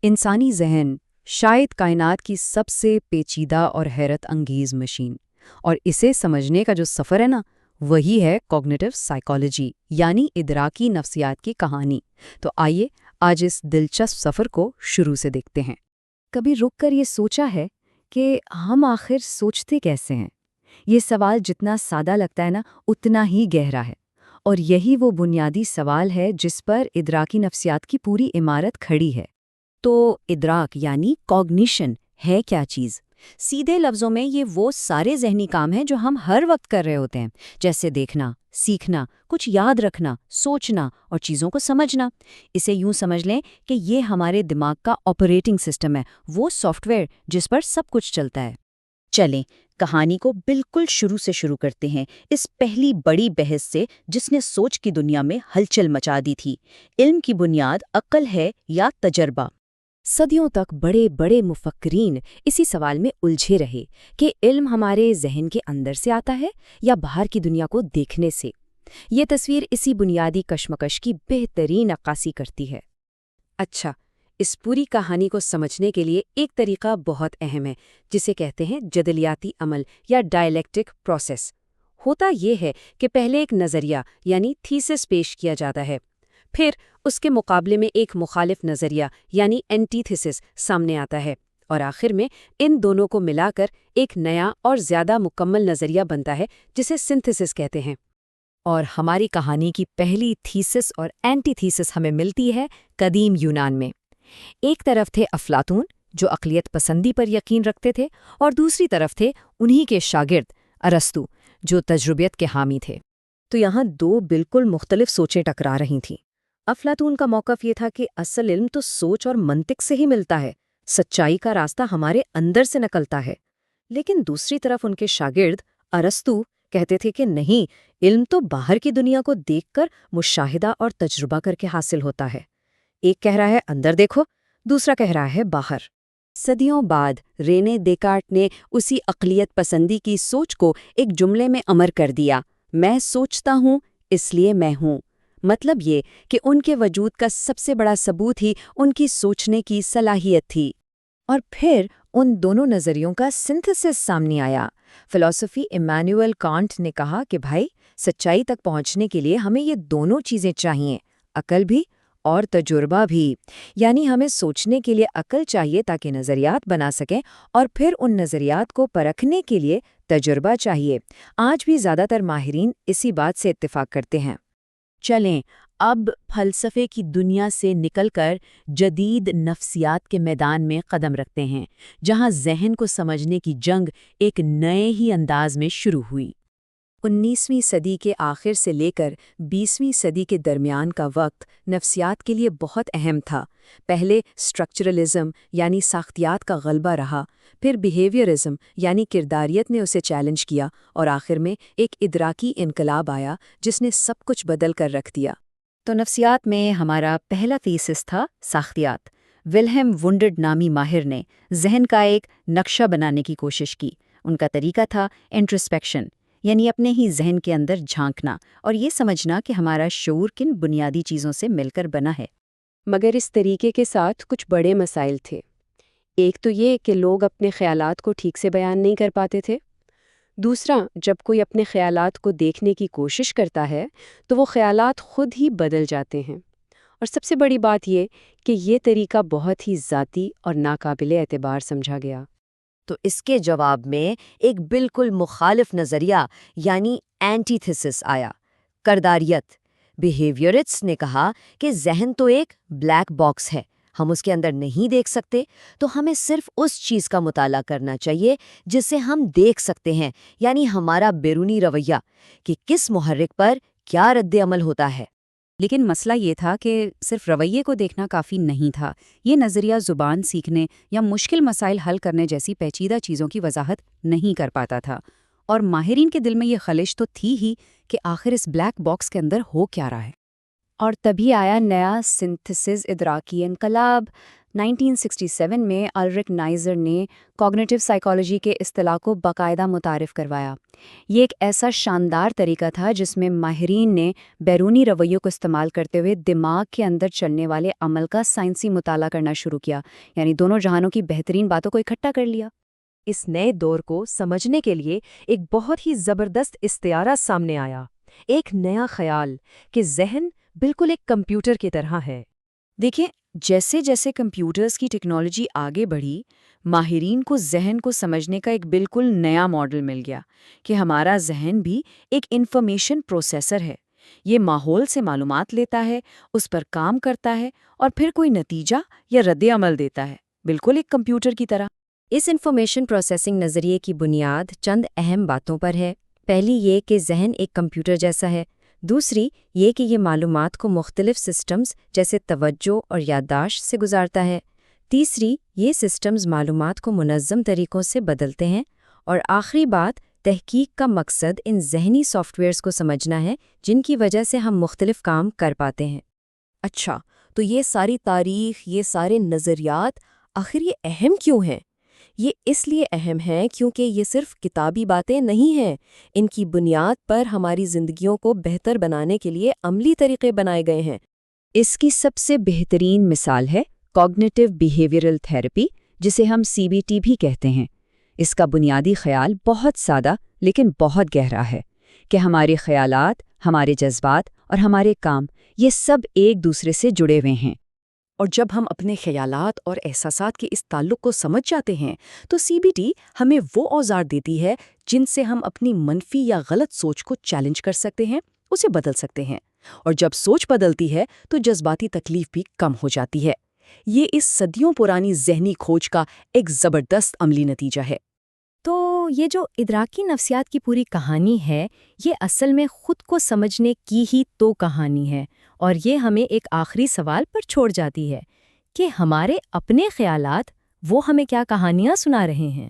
انسانی ذہن شاید کائنات کی سب سے پیچیدہ اور حیرت انگیز مشین، اور اسے سمجھنے کا جو سفر ہے نا، وہی ہے کوگنیٹو سائیکالوجی یعنی ادراکی نفسیات کی کہانی۔ تو آئیے آج اس دلچسپ سفر کو شروع سے دیکھتے ہیں۔ کبھی رک کر یہ سوچا ہے کہ ہم آخر سوچتے کیسے ہیں؟ یہ سوال جتنا سادہ لگتا ہے نا، اتنا ہی گہرا ہے، اور یہی وہ بنیادی سوال ہے جس پر ادراکی نفسیات کی پوری عمارت کھڑی ہے۔ تو ادراک یعنی کوگنیشن ہے کیا چیز؟ سیدھے لفظوں میں یہ وہ سارے ذہنی کام ہیں جو ہم ہر وقت کر رہے ہوتے ہیں، جیسے دیکھنا، سیکھنا، کچھ یاد رکھنا، سوچنا اور چیزوں کو سمجھنا۔ اسے یوں سمجھ لیں کہ یہ ہمارے دماغ کا آپریٹنگ سسٹم ہے، وہ سافٹ ویئر جس پر سب کچھ چلتا ہے۔ چلیں کہانی کو بالکل شروع سے شروع کرتے ہیں، اس پہلی بڑی بحث سے جس نے سوچ کی دنیا میں ہلچل مچا دی تھی۔ علم کی بنیاد عقل ہے یا تجربہ؟ صدیوں تک بڑے بڑے مفکرین اسی سوال میں الجھے رہے کہ علم ہمارے ذہن کے اندر سے آتا ہے یا باہر کی دنیا کو دیکھنے سے۔ یہ تصویر اسی بنیادی کشمکش کی بہترین عکاسی کرتی ہے۔ اچھا، اس پوری کہانی کو سمجھنے کے لیے ایک طریقہ بہت اہم ہے، جسے کہتے ہیں جدلیاتی عمل یا ڈائلیکٹک پروسیس۔ ہوتا یہ ہے کہ پہلے ایک نظریہ یعنی تھیسس پیش کیا جاتا ہے، پھر اس کے مقابلے میں ایک مخالف نظریہ یعنی اینٹی تھیسس سامنے آتا ہے، اور آخر میں ان دونوں کو ملا کر ایک نیا اور زیادہ مکمل نظریہ بنتا ہے جسے سنتھسس کہتے ہیں۔ اور ہماری کہانی کی پہلی تھیسس اور اینٹی تھیسس ہمیں ملتی ہے قدیم یونان میں۔ ایک طرف تھے افلاطون جو عقلیت پسندی پر یقین رکھتے تھے، اور دوسری طرف تھے انہی کے شاگرد ارسطو جو تجربیت کے حامی تھے۔ تو یہاں دو بالکل مختلف سوچیں ٹکرا رہی تھیں۔ افلاطون کا موقف یہ تھا کہ اصل علم تو سوچ اور منطق سے ہی ملتا ہے، سچائی کا راستہ ہمارے اندر سے نکلتا ہے۔ لیکن دوسری طرف ان کے شاگرد ارسطو کہتے تھے کہ نہیں، علم تو باہر کی دنیا کو دیکھ کر مشاہدہ اور تجربہ کر کے حاصل ہوتا ہے۔ ایک کہہ رہا ہے اندر دیکھو، دوسرا کہہ رہا ہے باہر۔ صدیوں بعد رینے دیکارٹ نے اسی عقلیت پسندی کی سوچ کو ایک جملے میں امر کر دیا: میں سوچتا ہوں اس لیے میں ہوں۔ مطلب یہ کہ ان کے وجود کا سب سے بڑا ثبوت ہی ان کی سوچنے کی صلاحیت تھی۔ اور پھر ان دونوں نظریوں کا سنتھسس سامنے آیا۔ فلسفی ایمانوئل کانٹ نے کہا کہ بھائی، سچائی تک پہنچنے کے لیے ہمیں یہ دونوں چیزیں چاہیے، عقل بھی اور تجربہ بھی۔ یعنی ہمیں سوچنے کے لیے عقل چاہیے تاکہ نظریات بنا سکیں، اور پھر ان نظریات کو پرکھنے کے لیے تجربہ چاہیے۔ آج بھی زیادہ تر ماہرین اسی بات سے اتفاق کرتے ہیں۔ چلیں اب فلسفے کی دنیا سے نکل کر جدید نفسیات کے میدان میں قدم رکھتے ہیں، جہاں ذہن کو سمجھنے کی جنگ ایک نئے ہی انداز میں شروع ہوئی۔ 19ویں صدی کے آخر سے لے کر 20ویں صدی کے درمیان کا وقت نفسیات کے لیے بہت اہم تھا۔ پہلے اسٹرکچرلزم یعنی ساختیات کا غلبہ رہا، پھر بیہیویئرزم یعنی کرداریت نے اسے چیلنج کیا، اور آخر میں ایک ادراکی انقلاب آیا جس نے سب کچھ بدل کر رکھ دیا۔ تو نفسیات میں ہمارا پہلا تھیسس تھا ساختیات۔ ولہم وونڈرڈ نامی ماہر نے ذہن کا ایک نقشہ بنانے کی کوشش کی۔ ان کا طریقہ تھا انٹرسپیکشن، یعنی اپنے ہی ذہن کے اندر جھانکنا اور یہ سمجھنا کہ ہمارا شعور کن بنیادی چیزوں سے مل کر بنا ہے۔ مگر اس طریقے کے ساتھ کچھ بڑے مسائل تھے۔ ایک تو یہ کہ لوگ اپنے خیالات کو ٹھیک سے بیان نہیں کر پاتے تھے۔ دوسرا، جب کوئی اپنے خیالات کو دیکھنے کی کوشش کرتا ہے تو وہ خیالات خود ہی بدل جاتے ہیں۔ اور سب سے بڑی بات یہ کہ یہ طریقہ بہت ہی ذاتی اور ناقابل اعتبار سمجھا گیا۔ تو اس کے جواب میں ایک بالکل مخالف نظریہ یعنی اینٹی تھیسس آیا، کرداریت۔ بیہیویئرسٹس نے کہا کہ ذہن تو ایک بلیک باکس ہے، ہم اس کے اندر نہیں دیکھ سکتے، تو ہمیں صرف اس چیز کا مطالعہ کرنا چاہیے جسے ہم دیکھ سکتے ہیں، یعنی ہمارا بیرونی رویہ، کہ کس محرک پر کیا رد عمل ہوتا ہے۔ لیکن مسئلہ یہ تھا کہ صرف رویے کو دیکھنا کافی نہیں تھا۔ یہ نظریہ زبان سیکھنے یا مشکل مسائل حل کرنے جیسی پیچیدہ چیزوں کی وضاحت نہیں کر پاتا تھا، اور ماہرین کے دل میں یہ خلش تو تھی ہی کہ آخر اس بلیک باکس کے اندر ہو کیا رہا ہے۔ اور تبھی آیا نیا سنتھسس ادراکی انقلاب، 1967 میں الرک نائزر نے کوگنیٹو سائیکالوجی کے اصطلاح کو باقاعدہ متعارف کروایا۔ یہ ایک ایسا شاندار طریقہ تھا جس میں ماہرین نے بیرونی رویوں کو استعمال کرتے ہوئے دماغ کے اندر چلنے والے عمل کا سائنسی مطالعہ کرنا شروع کیا، یعنی دونوں جہانوں کی بہترین باتوں کو اکٹھا کر لیا۔ اس نئے دور کو سمجھنے کے لیے ایک بہت ہی زبردست استعارہ سامنے آیا، ایک نیا خیال کہ ذہن بالکل ایک کمپیوٹر کی طرح ہے۔ دیکھیں، جیسے جیسے کمپیوٹرز کی ٹیکنالوجی آگے بڑھی، ماہرین کو ذہن کو سمجھنے کا ایک بالکل نیا ماڈل مل گیا کہ ہمارا ذہن بھی ایک انفارمیشن پروسیسر ہے۔ یہ ماحول سے معلومات لیتا ہے، اس پر کام کرتا ہے اور پھر کوئی نتیجہ یا رد عمل دیتا ہے، بالکل ایک کمپیوٹر کی طرح۔ اس انفارمیشن پروسیسنگ نظریے کی بنیاد چند اہم باتوں پر ہے۔ پہلی یہ کہ ذہن ایک کمپیوٹر جیسا ہے، دوسری یہ کہ یہ معلومات کو مختلف سسٹمز جیسے توجہ اور یادداشت سے گزارتا ہے، تیسری یہ سسٹمز معلومات کو منظم طریقوں سے بدلتے ہیں، اور آخری بات تحقیق کا مقصد ان ذہنی سافٹ ویئرز کو سمجھنا ہے جن کی وجہ سے ہم مختلف کام کر پاتے ہیں۔ اچھا، تو یہ ساری تاریخ، یہ سارے نظریات آخر یہ اہم کیوں ہیں؟ یہ اس لیے اہم ہیں کیونکہ یہ صرف کتابی باتیں نہیں ہیں، ان کی بنیاد پر ہماری زندگیوں کو بہتر بنانے کے لیے عملی طریقے بنائے گئے ہیں۔ اس کی سب سے بہترین مثال ہے کوگنیٹو بیہیویئرل تھراپی، جسے ہم CBT بھی کہتے ہیں۔ اس کا بنیادی خیال بہت سادہ لیکن بہت گہرا ہے کہ ہمارے خیالات، ہمارے جذبات اور ہمارے کام یہ سب ایک دوسرے سے جڑے ہوئے ہیں۔ اور جب ہم اپنے خیالات اور احساسات کے اس تعلق کو سمجھ جاتے ہیں تو CBT ہمیں وہ اوزار دیتی ہے جن سے ہم اپنی منفی یا غلط سوچ کو چیلنج کر سکتے ہیں، اسے بدل سکتے ہیں، اور جب سوچ بدلتی ہے تو جذباتی تکلیف بھی کم ہو جاتی ہے۔ یہ اس صدیوں پرانی ذہنی کھوج کا ایک زبردست عملی نتیجہ ہے۔ تو یہ جو ادراکی نفسیات کی پوری کہانی ہے، یہ اصل میں خود کو سمجھنے کی ہی تو کہانی ہے، اور یہ ہمیں ایک آخری سوال پر چھوڑ جاتی ہے کہ ہمارے اپنے خیالات وہ ہمیں کیا کہانیاں سنا رہے ہیں۔